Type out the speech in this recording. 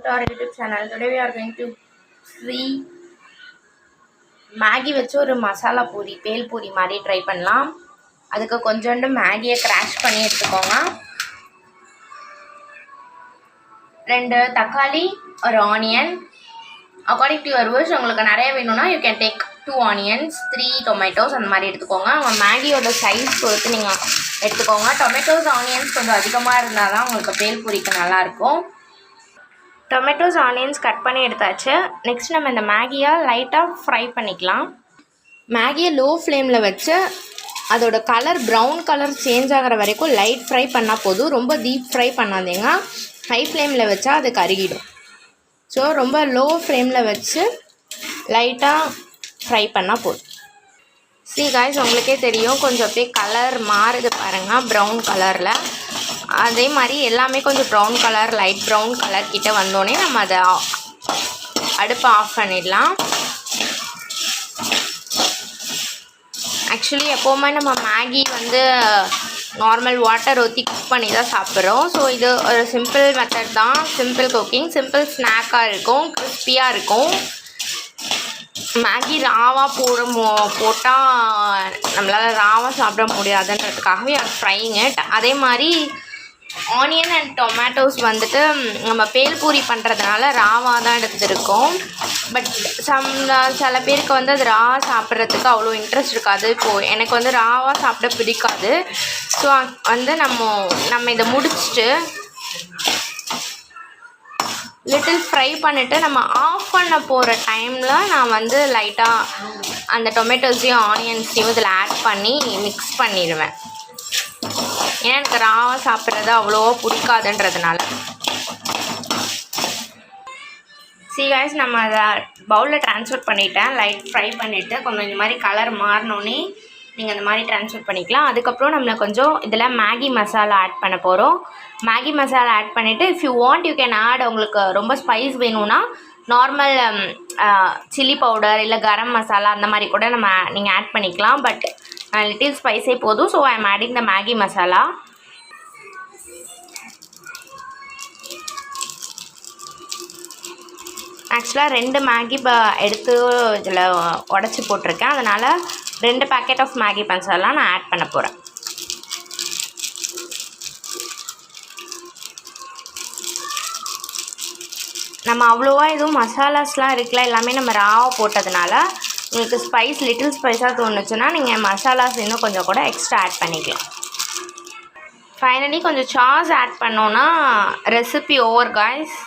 To our YouTube channel. Today we are going to see Maggi வச்சு ஒரு மசாலா பூரி பேல் பூரி மாதிரி ட்ரை பண்ணலாம். அதுக்கு கொஞ்சோண்டு மேகியை கிராஷ் பண்ணி எடுத்துக்கோங்க. 2 தக்காளி, ஒரு onion. According to your wish, உங்களுக்கு நிறைய வேணும்னா you can take 2 onions, 3 tomatoes அந்த மாதிரி எடுத்துக்கோங்க. மேகியோட சைஸ் பொறுத்து நீங்கள் எடுத்துக்கோங்க. டொமேட்டோஸ் ஆனியன்ஸ் கொஞ்சம் அதிகமாக இருந்தால் தான் உங்களுக்கு பேல் பூரிக்கு நல்லாயிருக்கும். டொமேட்டோஸ் ஆனியன்ஸ் கட் பண்ணி எடுத்தாச்சு. நெக்ஸ்ட் நம்ம இந்த மேகியை லைட்டாக ஃப்ரை பண்ணிக்கலாம். மேகியை லோ ஃப்ளேமில் வச்சு அதோட கலர் ப்ரௌன் கலர் சேஞ்ச் ஆகிற வரைக்கும் லைட் ஃப்ரை பண்ணால் போதும். ரொம்ப டீப் ஃப்ரை பண்ணாதீங்க, ஹை ஃப்ளேமில் வச்சா அது கருகிடும். ஸோ ரொம்ப லோ ஃப்ளேமில் வச்சு லைட்டாக ஃப்ரை பண்ணால் போதும். காய்ஸ், உங்களுக்கே தெரியும் கொஞ்சம் அப்படியே கலர் மாறுது பாருங்கள் ப்ரௌன் கலரில். அதே மாதிரி எல்லாமே கொஞ்சம் brown colour, light brown colour கிட்ட வந்தோடனே நம்ம அதை அடுப்பை ஆஃப் பண்ணிடலாம். ஆக்சுவலி எப்போவுமே நம்ம மேகி நார்மல் வாட்டர் ஊற்றி குக் பண்ணி தான் சாப்பிட்றோம். ஸோ இது ஒரு சிம்பிள் மெத்தட் தான், சிம்பிள் குக்கிங், சிம்பிள் ஸ்நாக்காக இருக்கும், கிறிஸ்பியாக இருக்கும். மேகி ராவாக போட்டால் நம்மளால் ராவாக சாப்பிட முடியாதுன்றதுக்காகவே அது ஃப்ரைங் இட். அதே மாதிரி ஆனியன் அண்ட் டொமேட்டோஸ் நம்ம பேல் பூரி பண்ணுறதுனால ராவாக தான் எடுத்துருக்கோம். பட் சில பேருக்கு அது ராவாக சாப்பிட்றதுக்கு அவ்வளோ இன்ட்ரெஸ்ட் இருக்காது. இப்போது எனக்கு ராவாக சாப்பிட பிடிக்காது. ஸோ நம்ம இதை முடிச்சுட்டு லிட்டில் ஃப்ரை பண்ணிவிட்டு நம்ம ஆஃப் பண்ண போகிற டைமில் நான் லைட்டாக அந்த டொமேட்டோஸையும் ஆனியன்ஸையும் இதில் ஆட் பண்ணி மிக்ஸ் பண்ணிடுவேன். ஏன்னா எனக்கு ராவாக சாப்பிட்றது அவ்வளோவா பிடிக்காதுன்றதுனால. காய்ஸ், நம்ம அதை பவுலில் ட்ரான்ஸ்ஃபர் பண்ணிவிட்டேன். லைட் ஃப்ரை பண்ணிவிட்டு கொஞ்சம் இந்த மாதிரி கலர் மாறினோன்னே நீங்கள் அந்த மாதிரி ட்ரான்ஸ்ஃபர் பண்ணிக்கலாம். அதுக்கப்புறம் நம்மளை கொஞ்சம் இதில் மேகி மசாலா ஆட் பண்ண போகிறோம். மேகி மசாலா ஆட் பண்ணிவிட்டு if you want you can add. உங்களுக்கு ரொம்ப ஸ்பைஸ் வேணும்னா நார்மல் சில்லி பவுடர் இல்லை கரம் மசாலா அந்த மாதிரி கூட நீங்கள் ஆட் பண்ணிக்கலாம். பட் லிட்டில் ஸ்பைஸே போதும். So I am adding the Maggi masala. ஆக்சுவலாக 2 மேகி எடுத்து இதில் உடச்சி போட்டிருக்கேன். அதனால் 2 பேக்கெட் ஆஃப் மேகி மசாலா நான் ஆட் பண்ண போகிறேன். நம்ம அவ்வளோவா எதுவும் மசாலாஸ்லாம் இருக்குல்ல, எல்லாமே நம்ம ராவாக போட்டதுனால உங்களுக்கு ஸ்பைஸ் லிட்டில் ஸ்பைஸாக தோணுச்சுன்னா நீங்கள் மசாலாஸ் இன்னும் கொஞ்சம் கூட எக்ஸ்ட்ரா ஆட் பண்ணிக்கலாம். ஃபைனலி கொஞ்சம் சாஸ் ஆட் பண்ணோன்னா ரெசிபி ஓவர் காய்ஸ்.